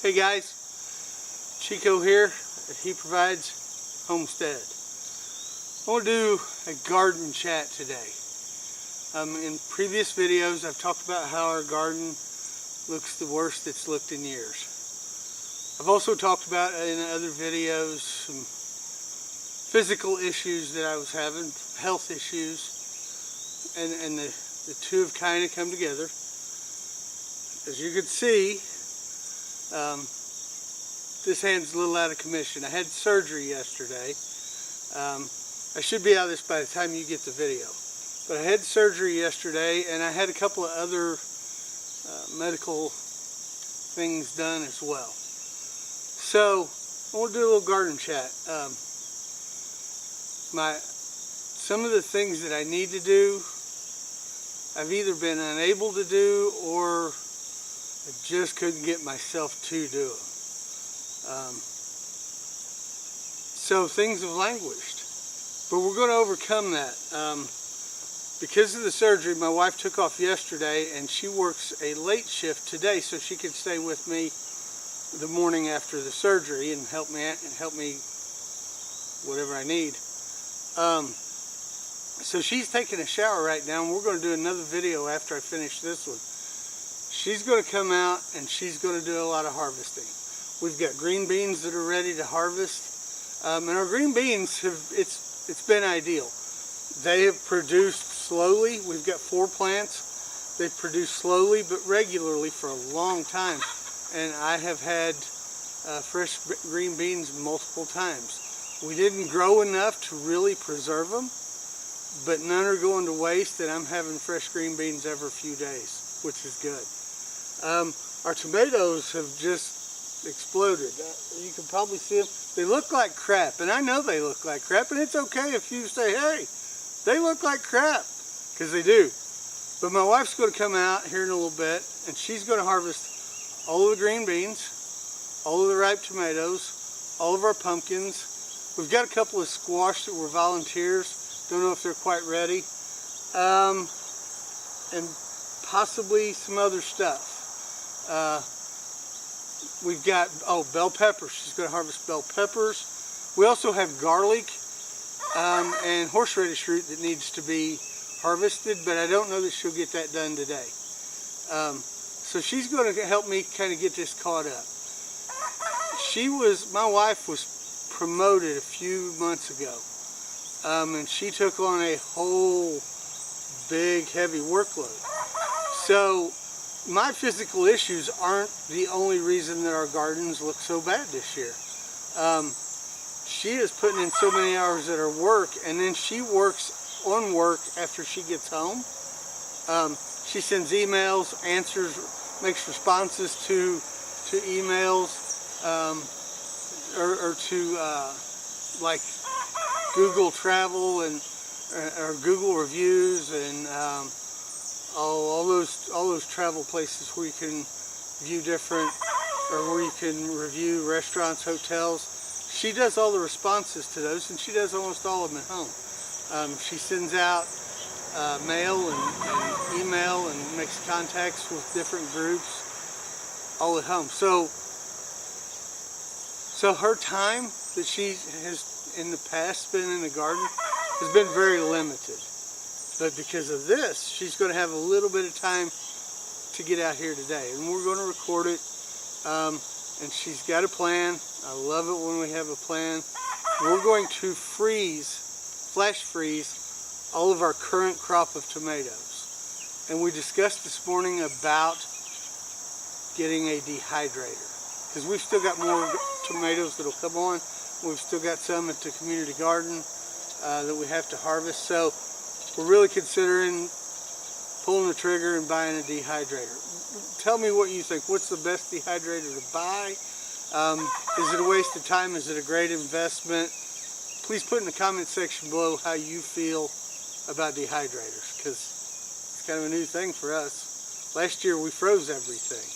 Hey guys, Chico here at He Provides Homestead. I want to do a garden chat today. In previous videos I've talked about how our garden looks the worst it's looked in years. I've also talked about in other videos some physical issues that I was having, health issues, and the two have kind of come together. As you can see, this hand's a little out of commission. I had surgery yesterday. I should be out of this by the time you get the video. But I had surgery yesterday, and I had a couple of other medical things done as well. So I want to do a little garden chat. Some of the things that I need to do, I've either been unable to do or I just couldn't get myself to do them. So things have languished, but we're going to overcome that. Because of the surgery, my wife took off yesterday and she works a late shift today so she could stay with me the morning after the surgery and help me whatever I need. So she's taking a shower right now, and we're going to do another video after I finish this one. She's going to come out and she's going to do a lot of harvesting. We've got green beans that are ready to harvest, and our green beans it's been ideal. They have produced slowly. We've got 4 plants. They've produced slowly but regularly for a long time, and I have had fresh green beans multiple times. We didn't grow enough to really preserve them, but none are going to waste, and I'm having fresh green beans every few days, which is good. Our tomatoes have just exploded. You can probably see them. They look like crap, and I know they look like crap, and it's okay if you say, hey, they look like crap, because they do. But my wife's going to come out here in a little bit, and she's going to harvest all of the green beans, all of the ripe tomatoes, all of our pumpkins. We've got a couple of squash that were volunteers. Don't know if they're quite ready. And possibly some other stuff. We've got, bell peppers. She's going to harvest bell peppers. We also have garlic and horseradish root that needs to be harvested, but I don't know that she'll get that done today. So she's going to help me kind of get this caught up. My wife was promoted a few months ago, and she took on a whole big heavy workload. So my physical issues aren't the only reason that our gardens look so bad this year. She is putting in so many hours at her work, and then she works on work after she gets home. She sends emails, makes responses to emails, or to like Google Travel or Google Reviews, and all those travel places where you can view different, or where you can review restaurants, hotels. She does all the responses to those, and she does almost all of them at home. She sends out mail and email and makes contacts with different groups all at home. So her time that she has in the past spent in the garden has been very limited. But because of this, she's going to have a little bit of time to get out here today. And we're going to record it. And she's got a plan. I love it when we have a plan. We're going to flash freeze all of our current crop of tomatoes. And we discussed this morning about getting a dehydrator, because we've still got more tomatoes that'll come on. We've still got some at the community garden that we have to harvest. So we're really considering pulling the trigger and buying a dehydrator. Tell me what you think. What's the best dehydrator to buy? Is it a waste of time? Is it a great investment? Please put in the comment section below how you feel about dehydrators, because it's kind of a new thing for us. Last year we froze everything.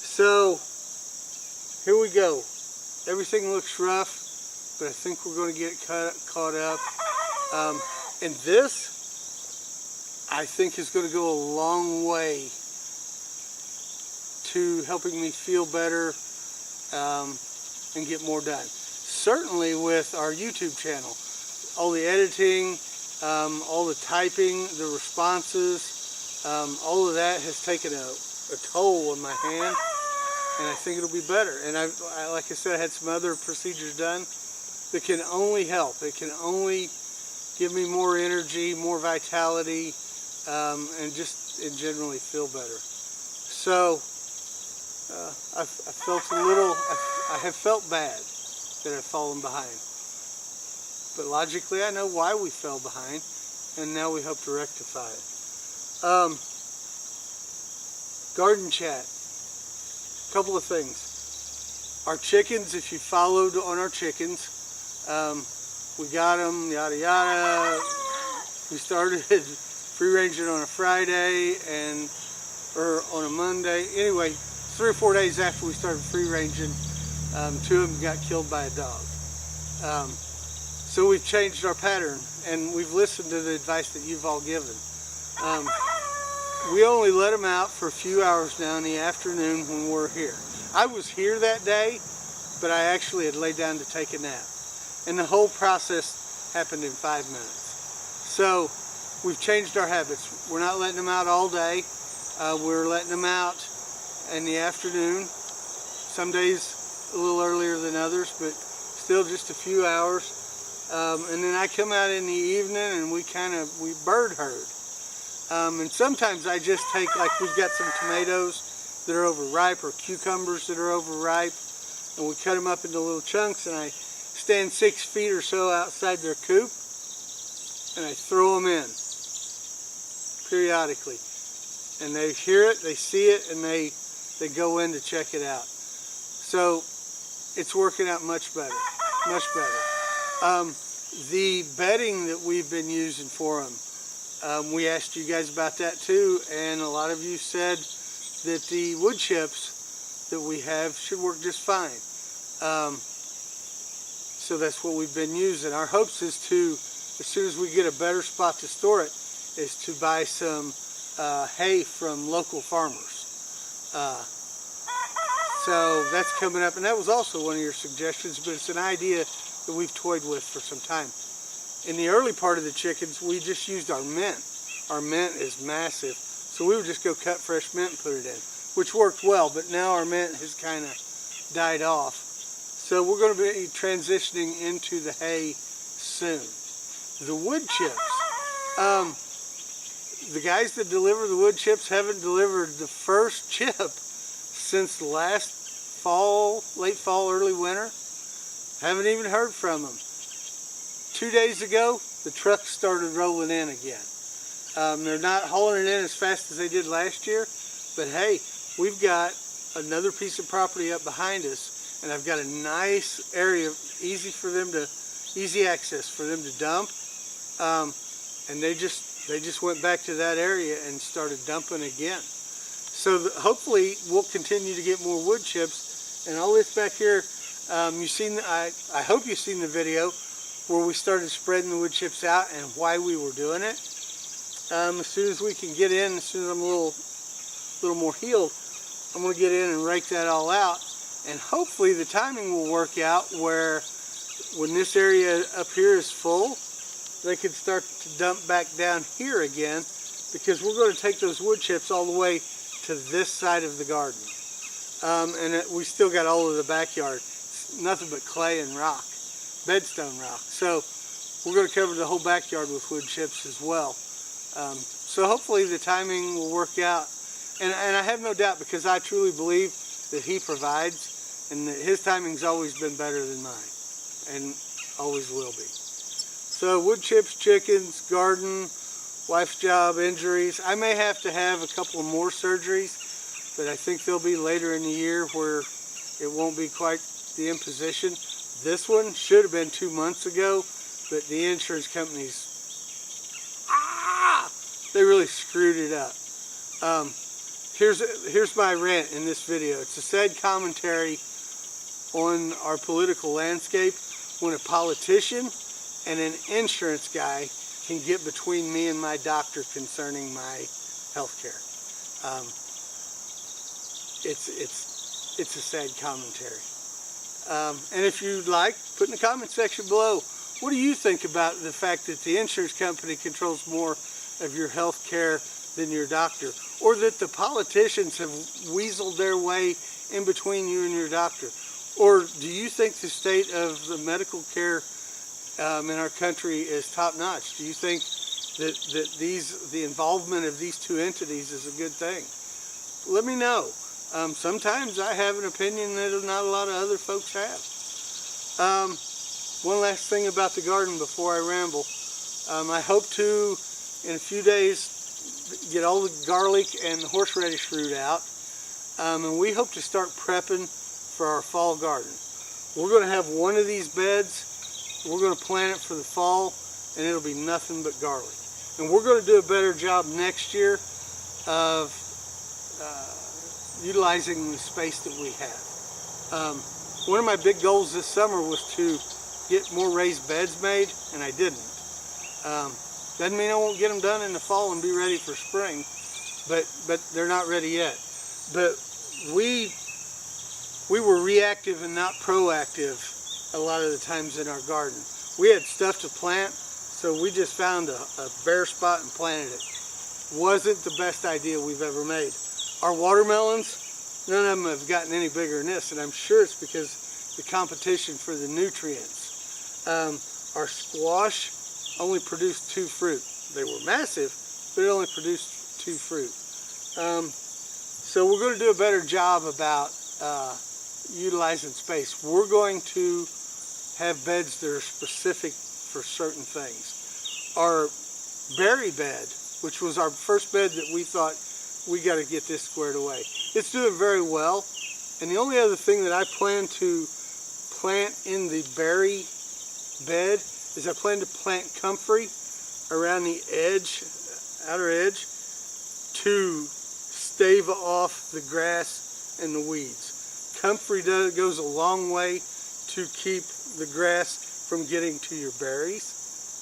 So here we go. Everything looks rough, but I think we're going to get it caught up. And this, I think, is going to go a long way to helping me feel better and get more done. Certainly with our YouTube channel, all the editing, all the typing, the responses, all of that has taken a toll on my hand, and I think it'll be better. And I like I said, I had some other procedures done that can only help. It can only give me more energy, more vitality, and just generally feel better. So I felt a little, I have felt bad that I've fallen behind. But logically I know why we fell behind, and now we hope to rectify it. Garden chat. Couple of things. Our chickens, if you followed on our chickens, we got them, yada yada. We started free ranging on a Friday or on a Monday. Anyway, 3 or 4 days after we started free ranging, 2 of them got killed by a dog. So we've changed our pattern, and we've listened to the advice that you've all given. We only let them out for a few hours now in the afternoon when we're here. I was here that day, but I actually had laid down to take a nap. And the whole process happened in 5 minutes. So we've changed our habits. We're not letting them out all day. We're letting them out in the afternoon. Some days a little earlier than others, but still just a few hours. And then I come out in the evening and we bird herd. And sometimes I just take, like we've got some tomatoes that are overripe or cucumbers that are overripe, and we cut them up into little chunks, and I stand 6 feet or so outside their coop and I throw them in periodically. And they hear it, they see it, and they go in to check it out. So it's working out much better, much better. The bedding that we've been using for them, we asked you guys about that too, and a lot of you said that the wood chips that we have should work just fine. So that's what we've been using. Our hopes is to, as soon as we get a better spot to store it, is to buy some hay from local farmers. So that's coming up, and that was also one of your suggestions, but it's an idea that we've toyed with for some time. In the early part of the chickens, we just used our mint. Our mint is massive, so we would just go cut fresh mint and put it in, which worked well, but now our mint has kind of died off. So we're going to be transitioning into the hay soon. The wood chips. The guys that deliver the wood chips haven't delivered the first chip since last fall, late fall, early winter. Haven't even heard from them. 2 days ago, the trucks started rolling in again. They're not hauling it in as fast as they did last year, but hey, we've got another piece of property up behind us, and I've got a nice area, easy access for them to dump, and they just went back to that area and started dumping again. So hopefully we'll continue to get more wood chips. And all this back here, I hope you've seen the video where we started spreading the wood chips out and why we were doing it. As soon as we can get in, as soon as I'm a little more healed, I'm going to get in and rake that all out. And hopefully the timing will work out where when this area up here is full, they can start to dump back down here again, because we're going to take those wood chips all the way to this side of the garden. And we still got all of the backyard. It's nothing but clay and rock, bedstone rock. So we're going to cover the whole backyard with wood chips as well. So hopefully the timing will work out. And I have no doubt, because I truly believe that he provides, and that his timing's always been better than mine, and always will be. So wood chips, chickens, garden, wife's job, injuries. I may have to have a couple of more surgeries, but I think they'll be later in the year where it won't be quite the imposition. This one should have been 2 months ago, but the insurance companies, they really screwed it up. Here's my rant in this video. It's a sad commentary on our political landscape when a politician and an insurance guy can get between me and my doctor concerning my health care. it's a sad commentary. And if you'd like, put in the comment section below, what do you think about the fact that the insurance company controls more of your health care than your doctor, or that the politicians have weaseled their way in between you and your doctor? Or do you think the state of the medical care in our country is top-notch? Do you think that the involvement of these two entities is a good thing? Let me know. Sometimes I have an opinion that not a lot of other folks have. One last thing about the garden before I ramble. I hope to, in a few days, get all the garlic and the horseradish root out. And we hope to start prepping for our fall garden. We're going to have one of these beds. We're going to plant it for the fall, and it'll be nothing but garlic. And we're going to do a better job next year of utilizing the space that we have. One of my big goals this summer was to get more raised beds made, and I didn't. Doesn't mean I won't get them done in the fall and be ready for spring, but they're not ready yet. But we were reactive and not proactive a lot of the times in our garden. We had stuff to plant, so we just found a bare spot and planted it. Wasn't the best idea we've ever made. Our watermelons, none of them have gotten any bigger than this, and I'm sure it's because the competition for the nutrients. Our squash only produced 2 fruit. They were massive, but it only produced 2 fruit. So we're going to do a better job about utilizing space. We're going to have beds that are specific for certain things. Our berry bed, which was our first bed that we thought we got to get this squared away, it's doing very well. And the only other thing that I plan to plant in the berry bed is I plan to plant comfrey around the edge, outer edge, to stave off the grass and the weeds. Comfrey goes a long way to keep the grass from getting to your berries,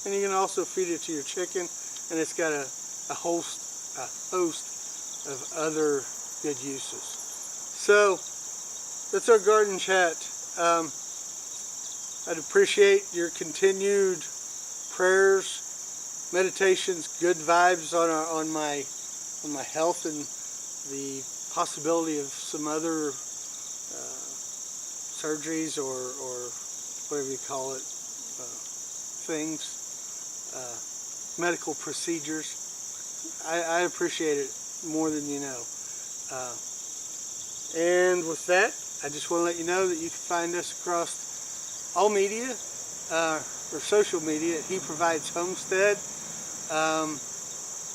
and you can also feed it to your chicken, and it's got a host of other good uses. So that's our garden chat. I'd appreciate your continued prayers, meditations, good vibes on my health and the possibility of some other surgeries or whatever you call it, things, medical procedures. I appreciate it more than you know. And with that, I just want to let you know that you can find us across all media, or social media, at He Provides Homestead.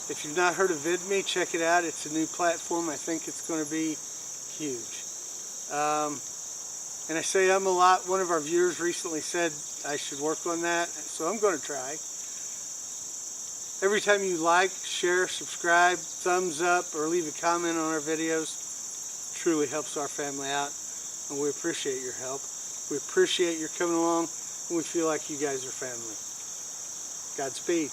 If you've not heard of Vidme, check it out. It's a new platform. I think it's going to be huge. And I say a lot. One of our viewers recently said I should work on that, so I'm going to try. Every time you like, share, subscribe, thumbs up, or leave a comment on our videos, truly helps our family out, and we appreciate your help. We appreciate your coming along, and we feel like you guys are family. Godspeed.